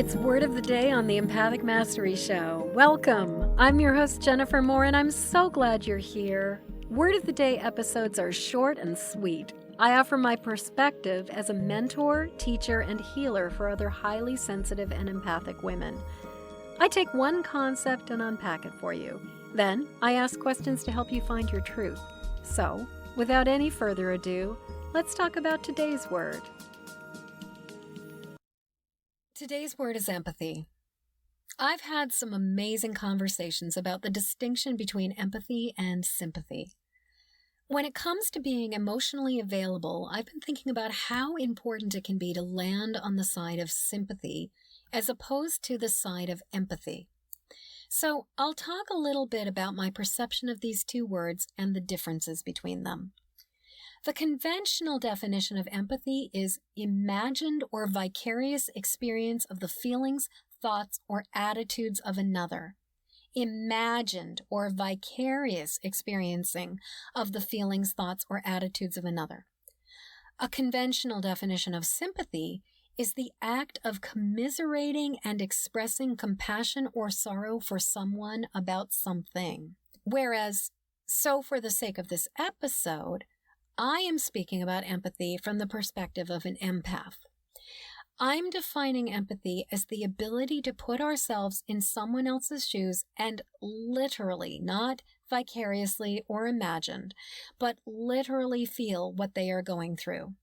It's Word of the Day on the Empathic Mastery Show. Welcome. I'm your host, Jennifer Moore, and I'm so glad you're here. Word of the Day episodes are short and sweet. I offer my perspective as a mentor, teacher, and healer for other highly sensitive and empathic women. I take one concept and unpack it for you. Then, I ask questions to help you find your truth. So, without any further ado, let's talk about today's word. Today's word is empathy. I've had some amazing conversations about the distinction between empathy and sympathy. When it comes to being emotionally available, I've been thinking about how important it can be to land on the side of sympathy as opposed to the side of empathy. So I'll talk a little bit about my perception of these two words and the differences between them. The conventional definition of empathy is imagined or vicarious experience of the feelings, thoughts, or attitudes of another. Imagined or vicarious experiencing of the feelings, thoughts, or attitudes of another. A conventional definition of sympathy is the act of commiserating and expressing compassion or sorrow for someone about something. Whereas, so for the sake of this episode, I am speaking about empathy from the perspective of an empath. I'm defining empathy as the ability to put ourselves in someone else's shoes and literally, not vicariously or imagined, but literally feel what they are going through.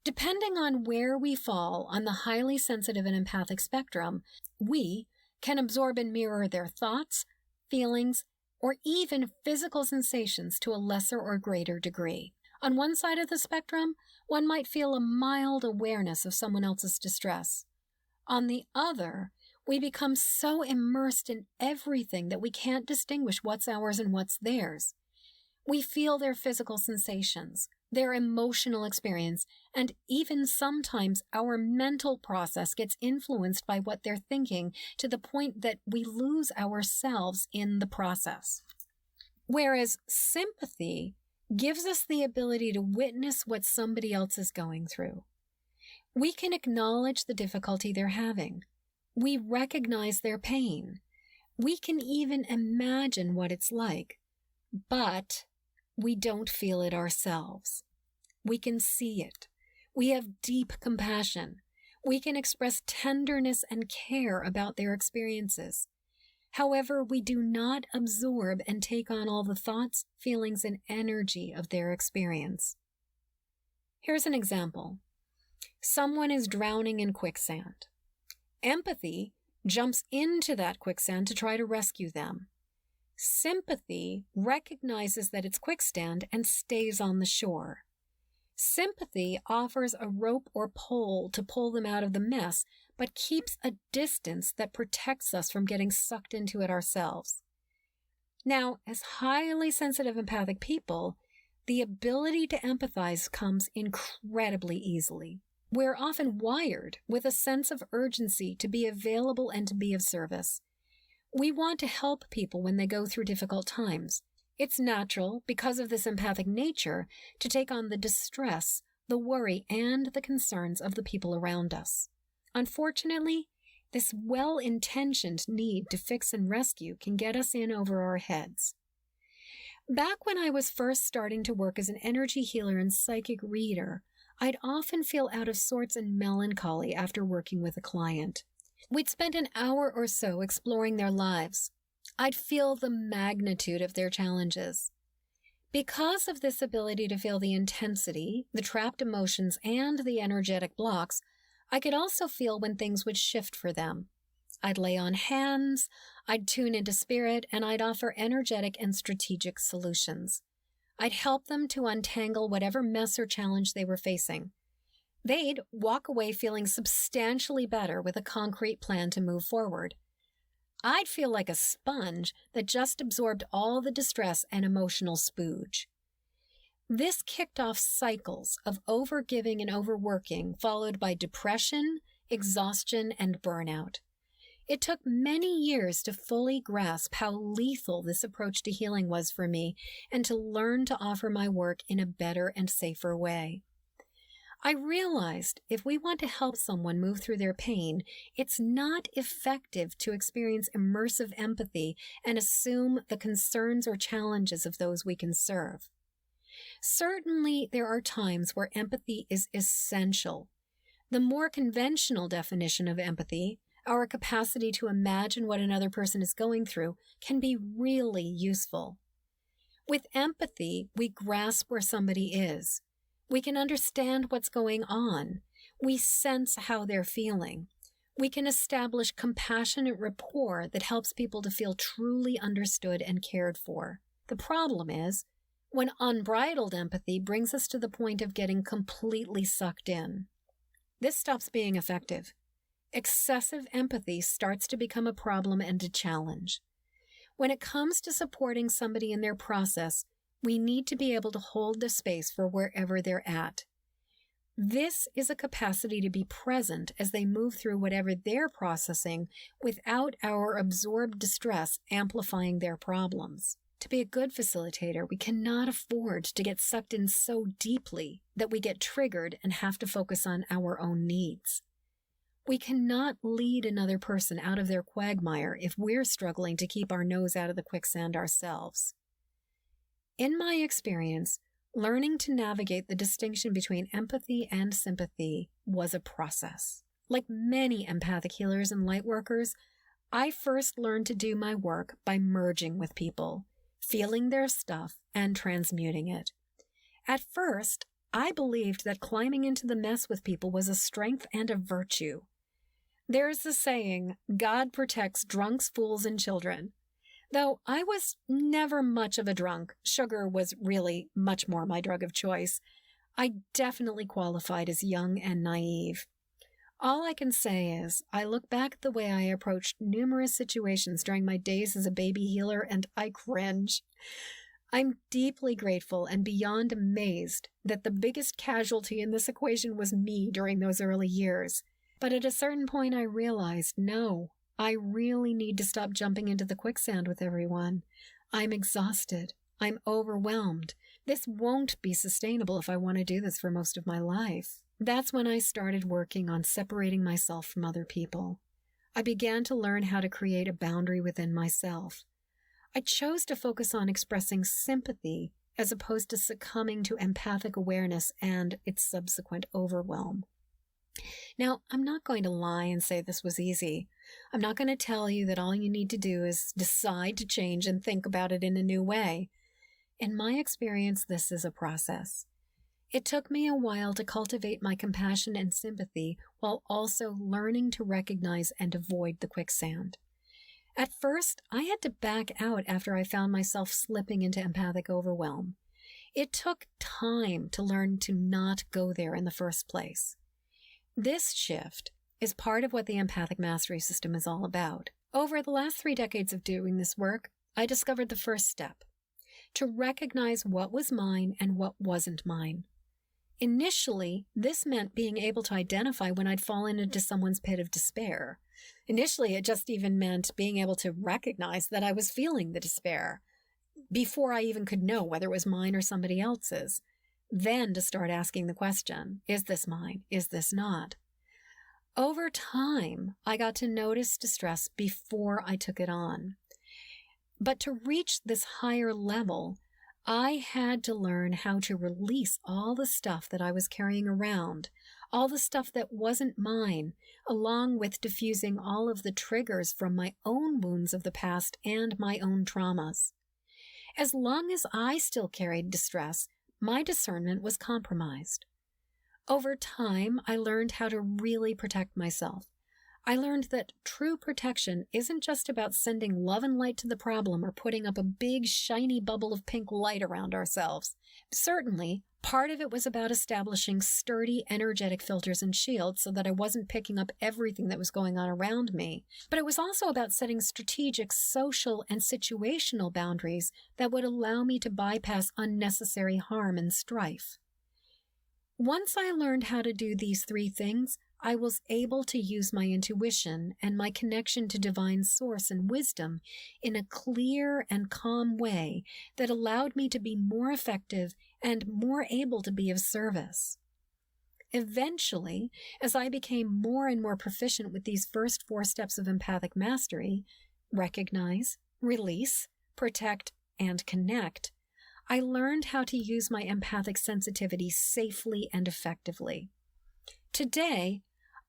Depending on where we fall on the highly sensitive and empathic spectrum, we can absorb and mirror their thoughts, feelings, or even physical sensations to a lesser or greater degree. On one side of the spectrum, one might feel a mild awareness of someone else's distress. On the other, we become so immersed in everything that we can't distinguish what's ours and what's theirs. We feel their physical sensations, their emotional experience, and even sometimes our mental process gets influenced by what they're thinking to the point that we lose ourselves in the process. Whereas sympathy gives us the ability to witness what somebody else is going through. We can acknowledge the difficulty they're having. We recognize their pain. We can even imagine what it's like, but we don't feel it ourselves. We can see it. We have deep compassion. We can express tenderness and care about their experiences. However, we do not absorb and take on all the thoughts, feelings, and energy of their experience. Here's an example. Someone is drowning in quicksand. Empathy jumps into that quicksand to try to rescue them. Sympathy recognizes that it's quicksand and stays on the shore. Sympathy offers a rope or pole to pull them out of the mess, but keeps a distance that protects us from getting sucked into it ourselves. Now, as highly sensitive empathic people, the ability to empathize comes incredibly easily. We're often wired with a sense of urgency to be available and to be of service. We want to help people when they go through difficult times. It's natural, because of this empathic nature, to take on the distress, the worry, and the concerns of the people around us. Unfortunately, this well-intentioned need to fix and rescue can get us in over our heads. Back when I was first starting to work as an energy healer and psychic reader, I'd often feel out of sorts and melancholy after working with a client. We'd spend an hour or so exploring their lives. I'd feel the magnitude of their challenges. Because of this ability to feel the intensity, the trapped emotions, and the energetic blocks, I could also feel when things would shift for them. I'd lay on hands, I'd tune into spirit, and I'd offer energetic and strategic solutions. I'd help them to untangle whatever mess or challenge they were facing. They'd walk away feeling substantially better with a concrete plan to move forward. I'd feel like a sponge that just absorbed all the distress and emotional spooge. This kicked off cycles of overgiving and overworking, followed by depression, exhaustion, and burnout. It took many years to fully grasp how lethal this approach to healing was for me and to learn to offer my work in a better and safer way. I realized if we want to help someone move through their pain, it's not effective to experience immersive empathy and assume the concerns or challenges of those we can serve. Certainly, there are times where empathy is essential. The more conventional definition of empathy, our capacity to imagine what another person is going through, can be really useful. With empathy, we grasp where somebody is. We can understand what's going on. We sense how they're feeling. We can establish compassionate rapport that helps people to feel truly understood and cared for. The problem is, when unbridled empathy brings us to the point of getting completely sucked in. This stops being effective. Excessive empathy starts to become a problem and a challenge. When it comes to supporting somebody in their process, we need to be able to hold the space for wherever they're at. This is a capacity to be present as they move through whatever they're processing without our absorbed distress amplifying their problems. To be a good facilitator, we cannot afford to get sucked in so deeply that we get triggered and have to focus on our own needs. We cannot lead another person out of their quagmire if we're struggling to keep our nose out of the quicksand ourselves. In my experience, learning to navigate the distinction between empathy and sympathy was a process. Like many empathic healers and lightworkers, I first learned to do my work by merging with people, feeling their stuff, and transmuting it. At first, I believed that climbing into the mess with people was a strength and a virtue. There's the saying, God protects drunks, fools, and children. Though I was never much of a drunk, sugar was really much more my drug of choice. I definitely qualified as young and naive. All I can say is, I look back at the way I approached numerous situations during my days as a baby healer, and I cringe. I'm deeply grateful and beyond amazed that the biggest casualty in this equation was me during those early years. But at a certain point I realized, no, I really need to stop jumping into the quicksand with everyone. I'm exhausted. I'm overwhelmed. This won't be sustainable if I want to do this for most of my life. That's when I started working on separating myself from other people. I began to learn how to create a boundary within myself. I chose to focus on expressing sympathy as opposed to succumbing to empathic awareness and its subsequent overwhelm. Now, I'm not going to lie and say this was easy. I'm not going to tell you that all you need to do is decide to change and think about it in a new way. In my experience, this is a process. It took me a while to cultivate my compassion and sympathy while also learning to recognize and avoid the quicksand. At first, I had to back out after I found myself slipping into empathic overwhelm. It took time to learn to not go there in the first place. This shift is part of what the Empathic Mastery System is all about. Over the last 3 decades of doing this work, I discovered the first step, to recognize what was mine and what wasn't mine. Initially, this meant being able to identify when I'd fallen into someone's pit of despair. Initially, it just even meant being able to recognize that I was feeling the despair before I even could know whether it was mine or somebody else's. Then to start asking the question, is this mine? Is this not? Over time, I got to notice distress before I took it on. But to reach this higher level, I had to learn how to release all the stuff that I was carrying around, all the stuff that wasn't mine, along with diffusing all of the triggers from my own wounds of the past and my own traumas. As long as I still carried distress, my discernment was compromised. Over time, I learned how to really protect myself. I learned that true protection isn't just about sending love and light to the problem or putting up a big, shiny bubble of pink light around ourselves. Certainly, part of it was about establishing sturdy, energetic filters and shields so that I wasn't picking up everything that was going on around me. But it was also about setting strategic, social, and situational boundaries that would allow me to bypass unnecessary harm and strife. Once I learned how to do these 3 things, I was able to use my intuition and my connection to divine source and wisdom in a clear and calm way that allowed me to be more effective and more able to be of service. eventually, as I became more and more proficient with these first 4 steps of empathic mastery, recognize, release, protect, and connect, I learned how to use my empathic sensitivity safely and effectively. Today,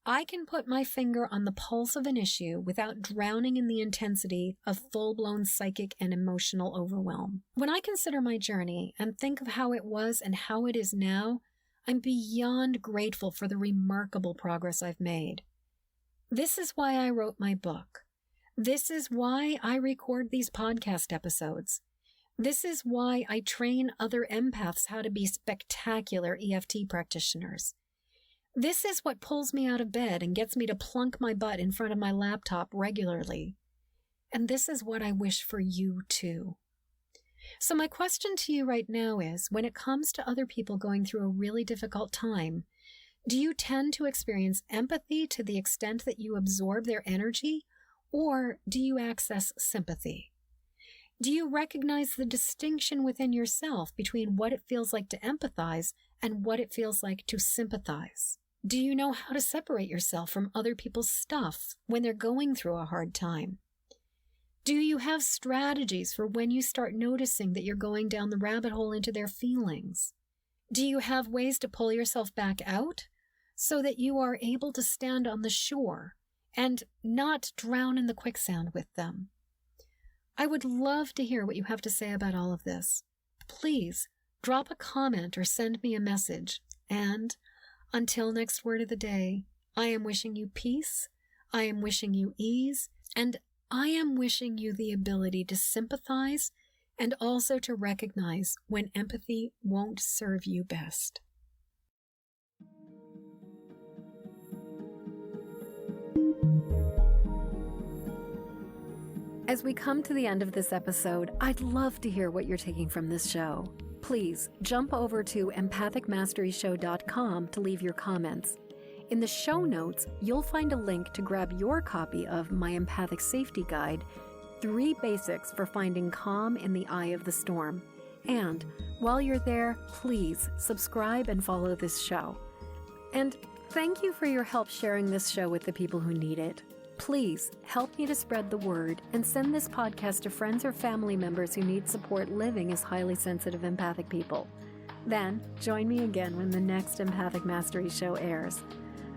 I can put my finger on the pulse of an issue without drowning in the intensity of full-blown psychic and emotional overwhelm. When I consider my journey and think of how it was and how it is now, I'm beyond grateful for the remarkable progress I've made. This is why I wrote my book. This is why I record these podcast episodes. This is why I train other empaths how to be spectacular EFT practitioners. This is what pulls me out of bed and gets me to plunk my butt in front of my laptop regularly. And this is what I wish for you too. So my question to you right now is, when it comes to other people going through a really difficult time, do you tend to experience empathy to the extent that you absorb their energy, or do you access sympathy? Do you recognize the distinction within yourself between what it feels like to empathize and what it feels like to sympathize? Do you know how to separate yourself from other people's stuff when they're going through a hard time? Do you have strategies for when you start noticing that you're going down the rabbit hole into their feelings? Do you have ways to pull yourself back out so that you are able to stand on the shore and not drown in the quicksand with them? I would love to hear what you have to say about all of this. Please drop a comment or send me a message. And until next word of the day, I am wishing you peace, I am wishing you ease, and I am wishing you the ability to sympathize and also to recognize when empathy won't serve you best. As we come to the end of this episode, I'd love to hear what you're taking from this show. Please jump over to empathicmasteryshow.com to leave your comments. In the show notes, you'll find a link to grab your copy of my Empathic Safety Guide, 3 Basics for Finding Calm in the Eye of the Storm. And while you're there, please subscribe and follow this show. And thank you for your help sharing this show with the people who need it. Please help me to spread the word and send this podcast to friends or family members who need support living as highly sensitive empathic people. Then join me again when the next Empathic Mastery Show airs.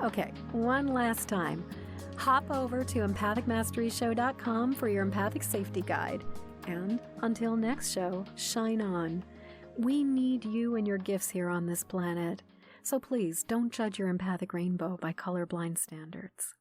Okay, one last time. Hop over to empathicmasteryshow.com for your Empathic Safety Guide. And until next show, shine on. We need you and your gifts here on this planet. So please don't judge your empathic rainbow by colorblind standards.